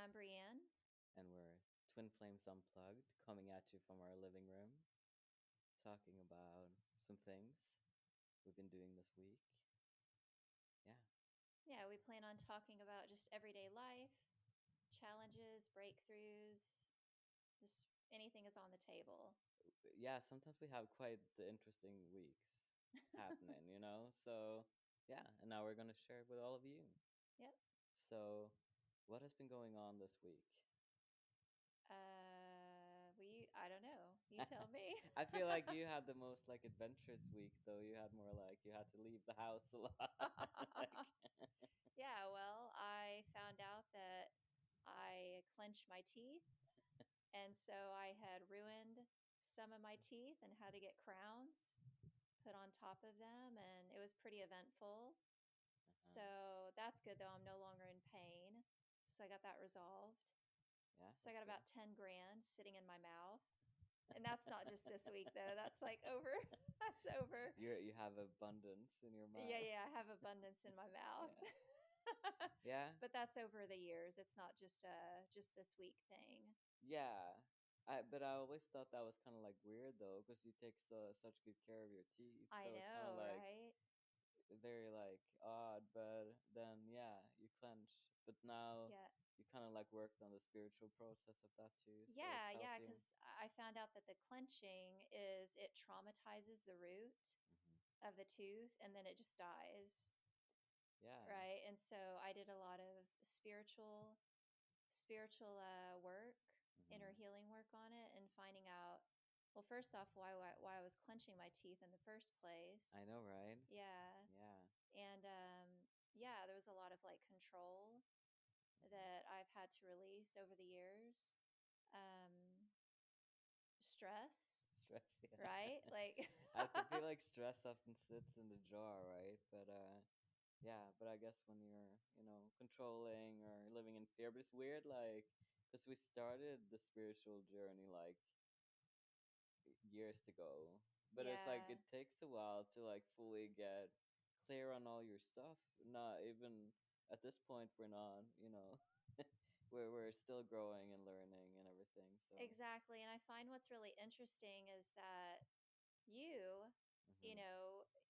I'm Breann. And we're Twin Flames Unplugged, coming at you from our living room, talking about some things we've been doing this week. Yeah, Yeah, we plan on talking about just everyday life, challenges, breakthroughs, just anything is on the table. yeah. Sometimes we have quite the interesting weeks happening, So yeah, and now we're gonna share it with all of you. Yep. So, what has been going on this week? I don't know. You tell me. I feel like you had the most like adventurous week, though. You had more like you had to leave the house a lot. like, Yeah, well, I found out that I clenched my teeth, and so I had ruined some of my teeth and had to get crowns put on top of them, and it was pretty eventful. uh-huh. So that's good though. I'm no longer in pain. So I got that resolved. Yeah, So I that's got good. about 10 grand sitting in my mouth. And that's not just this week though. That's like over. That's over. You have abundance in your Yeah, mouth. yeah, I have abundance in my mouth. Yeah. Yeah. But that's over the years. It's not just this week thing. Yeah. But I always thought that was kind of like weird though, because you take such good care of your teeth. I So it's kind of know, like right? very like odd. But then yeah, you clench. But now Yeah. you kind of like worked on the spiritual process of that too. So Yeah, it's yeah, healthy. because I found out that the clenching is it traumatizes the root Hmm. of the tooth and then it just dies. Yeah. Right. And so I did a lot of spiritual work, inner Hmm. healing work on it, and finding out, well, first off, why I was clenching my teeth in the first I place. know, right? Yeah. Yeah. And yeah, there was a lot of like control Hmm. that I've had to release over the years. Um, Stress, Stress. Yeah. right? Like, Feel like stress often sits in the jaw, right? But yeah, but I guess when you're, controlling or living in fear, but it's weird, like, because we started the spiritual journey like years ago, but it's like yeah, it takes a while to like fully get clear on all your stuff. Not even at this point, we're not, we're still growing and learning and everything. So, exactly. And I find what's really interesting is that you hmm,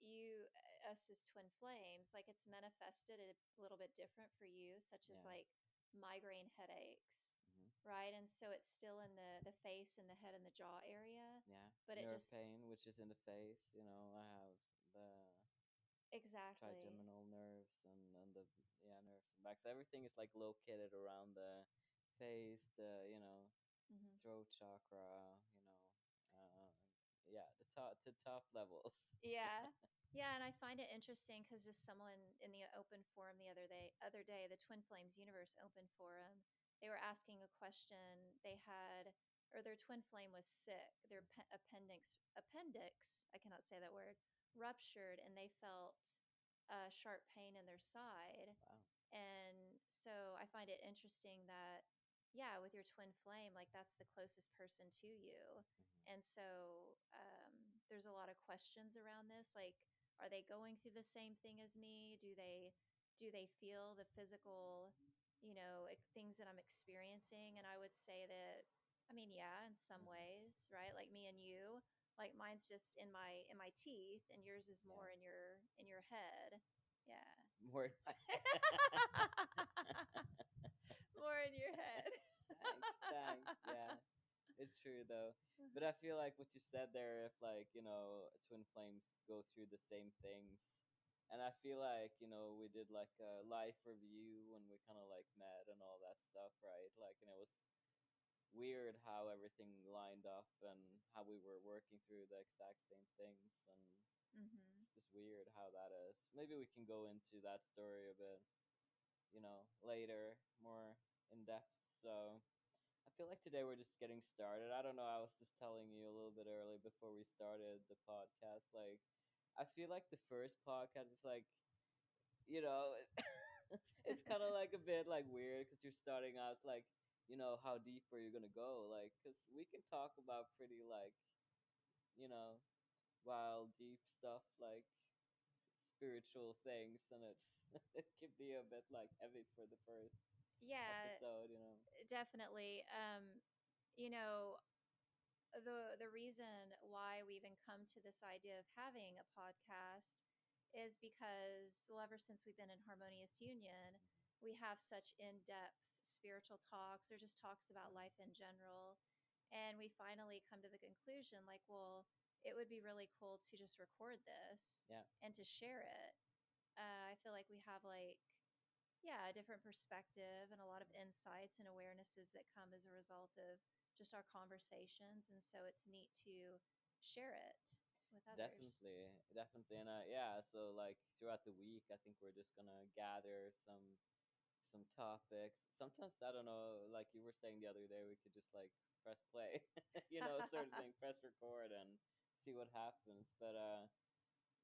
you us as twin flames, like it's manifested a little bit different for you, such as yeah, like migraine headaches, hmm, right? And so it's still in the face and the head and the jaw area, yeah, but it nerve just pain, which is in the face. I have the exactly. trigeminal nerves and the nerves and back. So everything is like located around the face, the Hmm. throat chakra, yeah, the top levels. Yeah. Yeah, and I find it interesting because just someone in the open forum other day, the Twin Flames Universe open forum, they were asking a question. They had, or their twin flame was sick. Their appendix, I cannot say that word, ruptured, and they felt sharp pain in their side. Wow. And so I find it interesting that, yeah, with your twin flame, like that's the closest person to you. Hmm. And so there's a lot of questions around this. Like, are they going through the same thing as me? Do they feel the physical, things that I'm experiencing? And I would say that, I mean, yeah, in some Hmm. ways, right? Like me and you, like mine's just in my teeth, and yours is Yeah. more in your head. Yeah. More in my More in your head. thanks. Yeah, it's true though. But I feel like what you said there, if like twin flames go through the same things, and I feel like we did like a life review when we kind of like met and all that stuff, right? Like, and it was weird how everything lined up and how we were working through the exact same things, and Hmm. it's just weird how that is. Maybe we can go into that story a bit, later, more in depth. So I feel like today we're just getting started. I don't know. I was just telling you a little bit early before we started the podcast. Like, I feel like the first podcast is like, you know, it's kind of like a bit like weird because you're starting out like, how deep are you gonna go? Like, because we can talk about pretty like, you know, wild, deep stuff like spiritual things, and it's it can be a bit like heavy for the first. Yeah, episode, you know. definitely. You know, the reason why we even come to this idea of having a podcast is because, well, ever since we've been in Harmonious Union, we have such in-depth spiritual talks or just talks about life in general. And we finally come to the conclusion like, well, it would be really cool to just record this Yeah, and to share it. I feel like we have like, yeah, a different perspective and a lot of insights and awarenesses that come as a result of just our conversations. And so it's neat to share it with others. definitely, definitely, and yeah. So like throughout the week, I think we're just gonna gather some topics. Sometimes I don't know, like you were saying the other day, we could just like press play, you know, sort of thing, press record and see what happens. But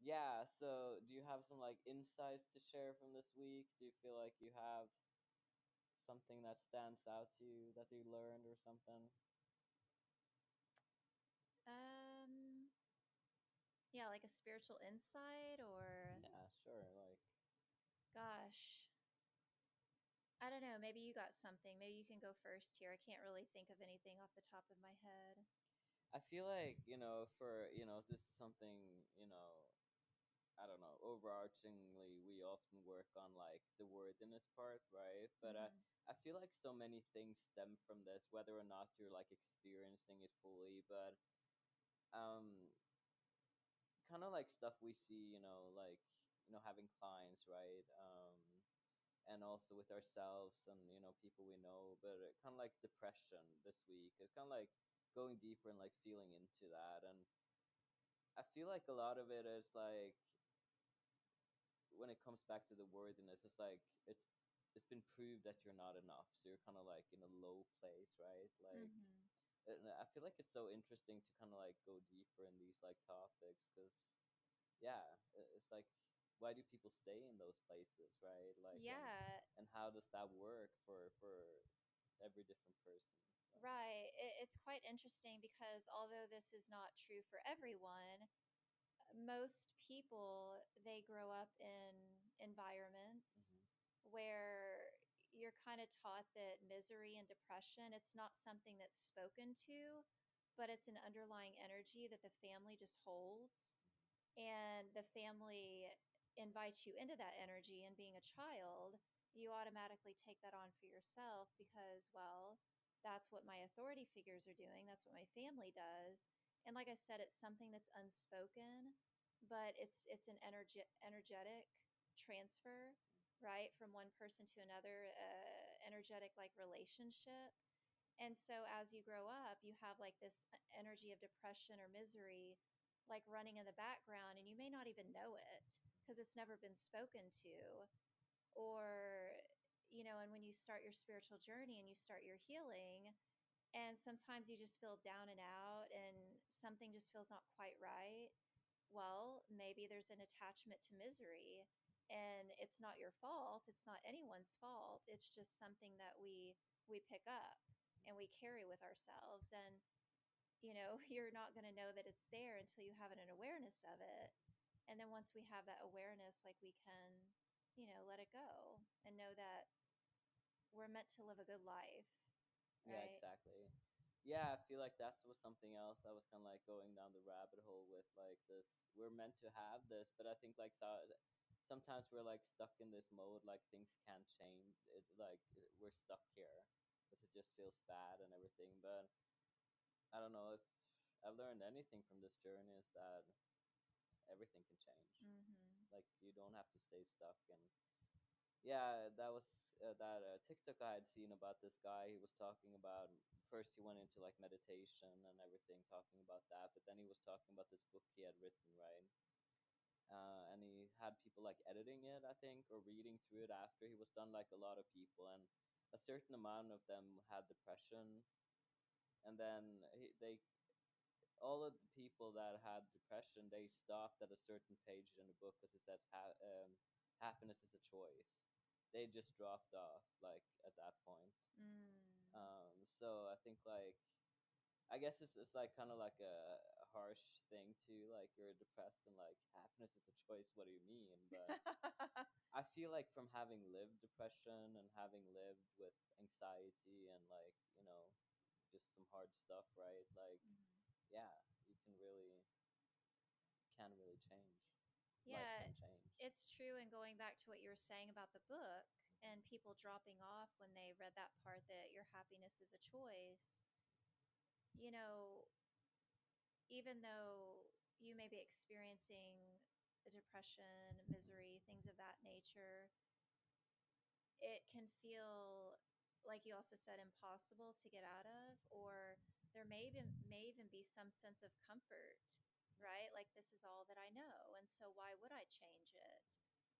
yeah. So do you have some like insights to share from this week? Do you feel like you have something that stands out to you that you learned or something? um, yeah, like a spiritual insight or, Yeah, sure. Like gosh, I don't know. Maybe you got something. Maybe you can go first here. I can't really think of anything off the top of my head. I feel like, you know, for, you know, this is something, you know, I don't know, overarchingly we often work on like the worthiness part, right? But Hmm. I feel like so many things stem from this, whether or not you're like experiencing it fully, but um kind of like stuff we see, you know, like, you know, having clients, right? And also with ourselves and, you know, people we know, but kind of like depression this week. It's kind of like going deeper and like feeling into that. And I feel like a lot of it is like when it comes back to the worthiness, it's like it's been proved that you're not enough, so you're kind of like in a low place, right? Like, Hmm. and I feel like it's so interesting to kind of like go deeper in these like topics because, yeah, it's like why do people stay in those places, right? Like, Yeah, and how does that work for every different person? So, right. It's quite interesting because although this is not true for everyone, most people they grow up in environments hmm where you're kind of taught that misery and depression it's not something that's spoken to, but it's an underlying energy that the family just holds, and the family invites you into that energy, and being a child you automatically take that on for yourself because, well, that's what my authority figures are doing, that's what my family does. And like I said, it's something that's unspoken, but it's an energetic transfer, right, from one person to another, energetic like relationship. and so as you grow up, you have like this energy of depression or misery like running in the background, and you may not even know it because it's never been spoken to. Or, and when you start your spiritual journey and you start your healing, and sometimes you just feel down and out and something just feels not quite right. Well, maybe there's an attachment to misery, and it's not your fault. It's not anyone's fault. It's just something that we pick up and we carry with ourselves. And you're not going to know that it's there until you have an awareness of it. And then once we have that awareness, like we can, let it go and know that we're meant to live a good life, yeah, right? exactly. Yeah, I feel like that was something else. I was kind of like going down the rabbit hole with like this. We're meant to have this, but I think like sometimes we're like stuck in this mode. Like things can't change. We're stuck here because it just feels bad and everything. But I don't know if I've learned anything from this journey is that everything can change. Mm-hmm. Like you don't have to stay stuck. And yeah, that was that TikTok I had seen about this guy. He was talking about first he went into like meditation and everything, talking about that, but then he was talking about this book he had written, right? And he had people like editing it, I think, or reading through it after he was done, like a lot of people, and a certain amount of them had depression, and then they all of the people that had depression, they stopped at a certain page in the book because it says happiness is a choice. They just dropped off like at that point. Mm. So I think like I guess it's like kind of like a harsh thing to like you're depressed and like happiness is a choice. What do you mean? But I feel like from having lived depression and having lived with anxiety and like, just some hard stuff, right? Like, Mhm. yeah, you can really change. Life Yeah, can change. it's true. And going back to what you were saying about the book and Hmm. people dropping off when they read that part that your happiness is a choice, you know, even though you may be experiencing a depression, Hmm. misery, things of that nature, it can feel like you also said impossible to get out of, or there may even be some sense of comfort, right? Like this is all that I know, and so why would I change it?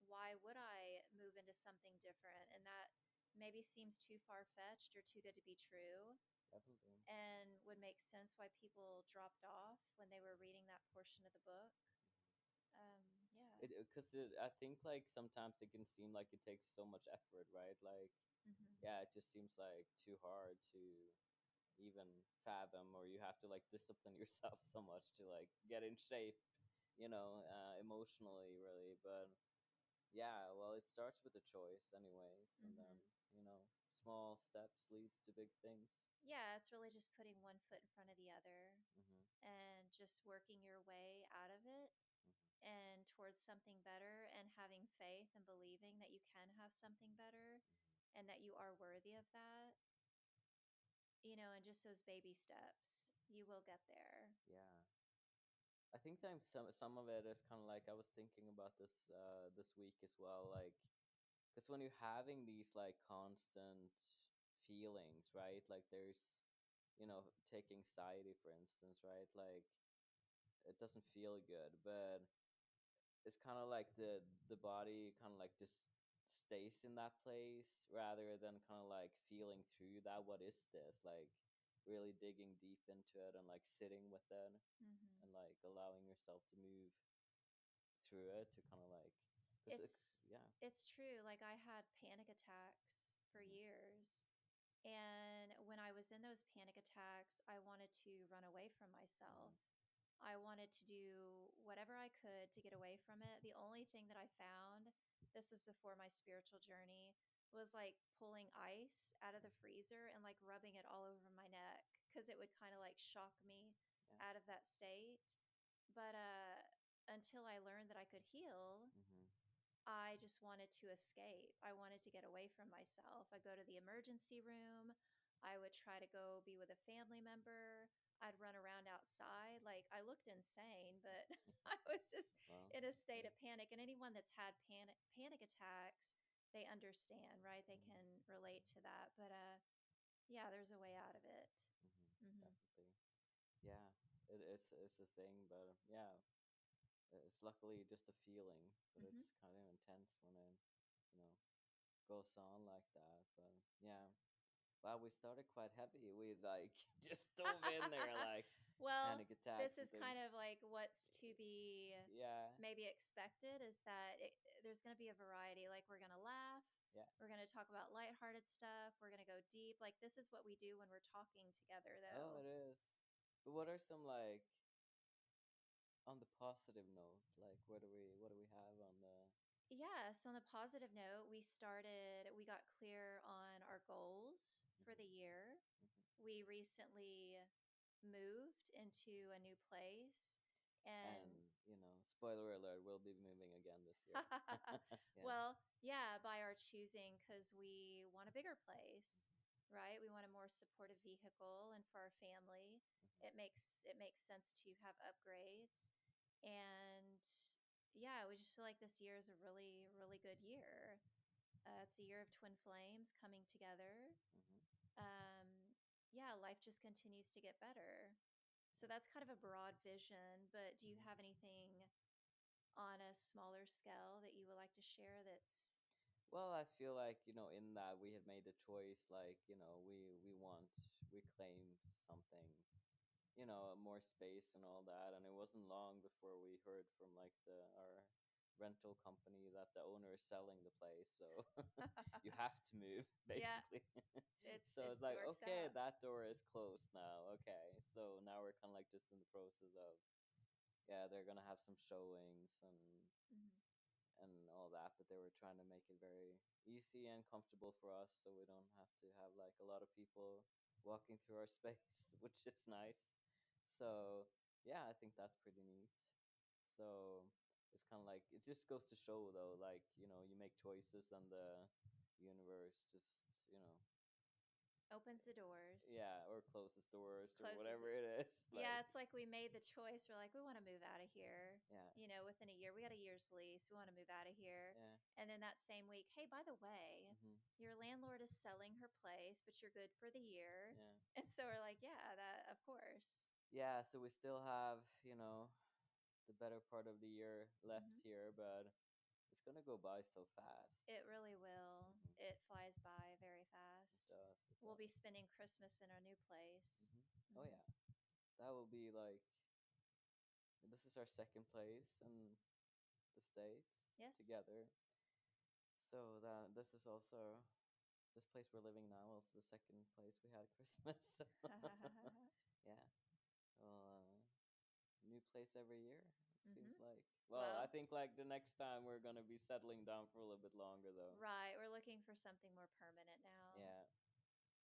Why would I move into something different? And that maybe seems too far-fetched or too good to be true, Definitely. and would make sense why people dropped off when they were reading that portion of the book. Yeah. Because I think like sometimes it can seem like it takes so much effort, right? Like, Hmm. yeah, it just seems like too hard to even fathom, or you have to like discipline yourself so much to like get in shape, emotionally, really. But yeah, well, it starts with a choice, anyways, and then Hmm. small steps leads to big things. Yeah, it's really just putting one foot in front of the other Hmm. and just working your way out of it Hmm. and towards something better, and having faith and believing that you can have something better Hmm. and that you are worthy of that, and just those baby steps, you will get there. Yeah. I think that some of it is kind of like I was thinking about this week as well, like because when you're having these like constant feelings, right? Like there's, take anxiety for instance, right? Like it doesn't feel good, but it's kind of like the body kind of like just stays in that place rather than kind of like feeling through that. What is this? Like really digging deep into it and like sitting with it Hmm. and like allowing yourself to move through it to kind of like because It's yeah. it's true. Like I had panic attacks for Hmm. years. And when I was in those panic attacks, I wanted to run away from Hmm. myself. I wanted to do whatever I could to get away from it. The only thing that I found, this was before my spiritual journey, was like pulling ice out of the freezer and like rubbing it all over my neck because it would kind of like shock me Yeah. out of that state. But until I learned that I could heal, Hmm. I just wanted to escape. I wanted to get away from myself. I go to the emergency room. I would try to go be with a family member. I'd run around outside. Like I looked insane, but I was just Well, in a state yeah. of panic. And anyone that's had panic attacks, they understand, right? They Hmm. can relate to that. But yeah, there's a way out of it. Hmm. Hmm. Definitely. Yeah, it's a thing, but yeah, it's luckily just a feeling, but Hmm. it's kind of intense when it, you know, goes on like that. But yeah, wow, we started quite heavy. We like just dove in there like Well, panic this attacks and is kind things. of like what's to be Yeah, maybe expected is that there's going to be a variety. Like, we're going to laugh, yeah. we're going to talk about lighthearted stuff, we're going to go deep. Like, this is what we do when we're talking together, Oh, though. it is. But what are some like on the positive note? Like, what do we have on the? Yeah. So, on the positive note, we got clear on our goals for the Hmm. year. Hmm. We recently moved into a new place. And And spoiler alert, we'll be moving again this year. Yeah. well, yeah, by our choosing, because we want a bigger place, right? We want a more supportive vehicle, and for our family, Hmm. it makes sense to have upgrades. And yeah, we just feel like this year is a really really good year. It's a year of twin flames coming together. Hmm. Um, yeah, life just continues to get better. So that's kind of a broad vision. But do you have Hmm. anything on a smaller scale that you would like to share that's Well, I feel like in that we had made a choice, like we claimed something, more space and all that, and it wasn't long before we heard from like the our rental company that the owner is selling the place, so you have to move Yeah, basically. So it's it's like, works okay, out. that door is closed now. Okay, so now we're kind of like just in the process of, yeah, they're gonna have some showings Mhm. and all that, but they were trying to make it very easy and comfortable for us, so we don't have to have like a lot of people walking through our space, which is nice. So yeah, I think that's pretty neat. So it's kind of like, it just goes to show though, like, you make choices and the universe just, Opens the doors, yeah, or closes doors or closes whatever it. it is. Yeah, Like, it's like we made the choice. We're like, we want to move out of here. yeah, Within a year, we got a year's lease. We want to move out of here. yeah, And then that same week, hey, by the way, hmm, your landlord is selling her place, but you're good for the year. yeah. And so we're like, yeah, that of course. Yeah, so we still have, the better part of the year left Hmm. here, but it's gonna go by so fast. It really will. Hmm. It flies by very It fast. does. It We'll be does. spending Christmas in our new place. Hmm. Oh Hmm. yeah, that will be like, this is our second place in the states Yes. together. So that this is also, this place we're living now, also the second place we had Christmas. So yeah, well, new place every year. It seems Hmm. like. Well, I Well, think like the next time we're gonna be settling down for a little bit longer though. right. We're looking for something more permanent now. Yeah,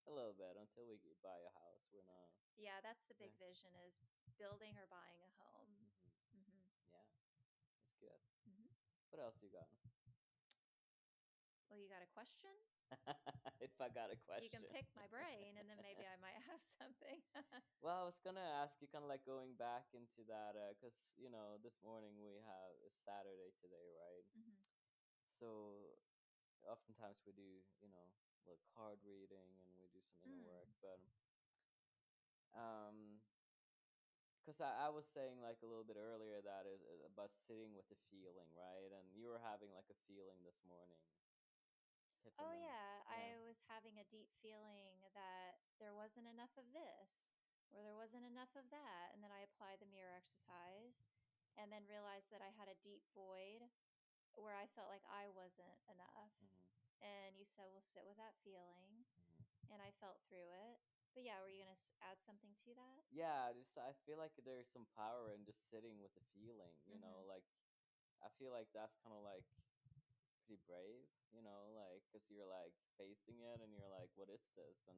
a little bit until we buy a house. We're not. Yeah, that's the Yeah. big vision is building or buying a home. Hmm. Hmm. Yeah, that's good. Hmm. What else you got? Well, you got a question? If I got a You can question. pick my brain and then maybe I might have something. Well, I was gonna ask you, kind of like going back into that, cause this morning we have, it's Saturday today, right? Hmm. So oftentimes we do, like card reading and we do some inner work, Mm. but um, cause I was saying like a little bit earlier that is about sitting with the feeling, right? And you were having like a feeling this morning. Can't Oh, remember. yeah. Yeah. I was having a deep feeling that there wasn't enough of this or there wasn't enough of that. And then I applied the mirror exercise and then realized that I had a deep void where I felt like I wasn't enough. Hmm. And you said, well, sit with that feeling. Hmm. And I felt through it. But yeah, were you going to add something to that? Yeah, just I feel like there's some power in just sitting with the feeling, Mm-hmm. like I feel like that's kind of like pretty brave, like because you're like facing it and you're like, what is this and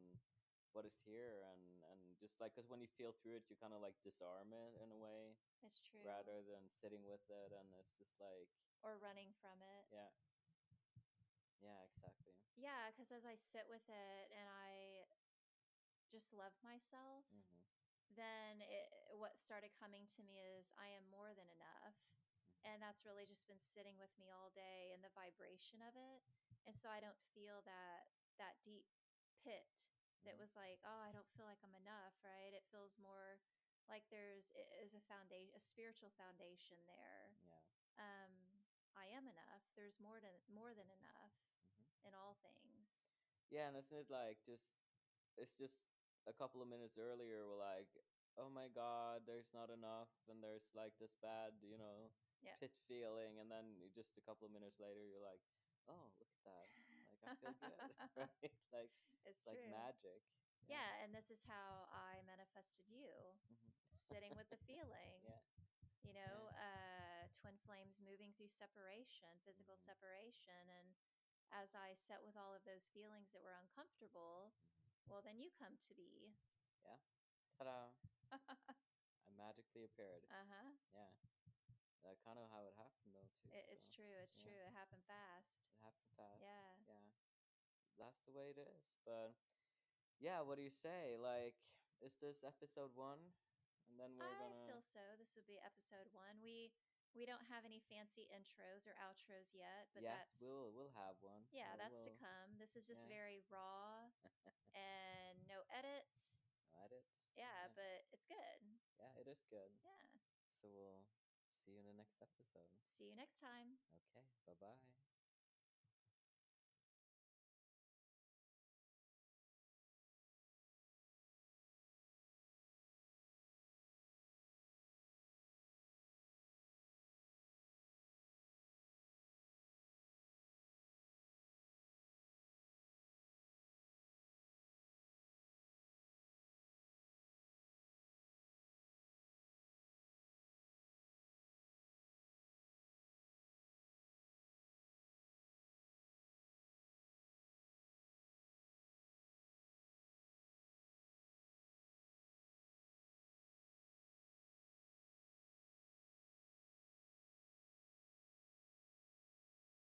what is here, and just like, because when you feel through it, you kind of like disarm it in a way It's true. rather than sitting with it, and it's just like, Or running from it. yeah, yeah, exactly. Yeah, because as I sit with it and I just love myself, Hmm. then what started coming to me is I am more than enough. And that's really just been sitting with me all day and the vibration of it. And so I don't feel that deep pit that Hmm. was like, oh, I don't feel like I'm enough, right? It feels more like there's is a foundation, a spiritual foundation there. Yeah. Um, I am enough. There's more than enough Hmm. in all things. Yeah, and isn't it like just, it's just a couple of minutes earlier we're like, oh my god, there's not enough, and there's like this bad, Yeah. pit feeling, and then just a couple of minutes later you're like, oh, look at that, like I feel good. Right? Like it's It's like true. magic. Yeah. Yeah, and this is how I manifested you, Hmm. sitting with the feeling. Yeah. Yeah. Twin flames moving through separation, physical Hmm. separation, and as I sat with all of those feelings that were uncomfortable, Hmm. well, then you come to be. Yeah. Ta-da. Uh I magically appeared. huh. Yeah. That kind of how it happened though too, It's so true. It's true. yeah, It happened fast. it happened fast. Yeah. Yeah, that's the way it is. But yeah, what do you say? Like, is this episode one? And then we're I gonna, feel so. This would be episode one. We don't have any fancy intros or outros yet, but yet that's we'll have one. yeah, that's to We'll come. This is just yeah, very raw and no edits. no edits. Yeah, Yeah, but it's good. yeah, it is good. Yeah. So we'll see you in the next episode. See you next time. Okay, bye bye.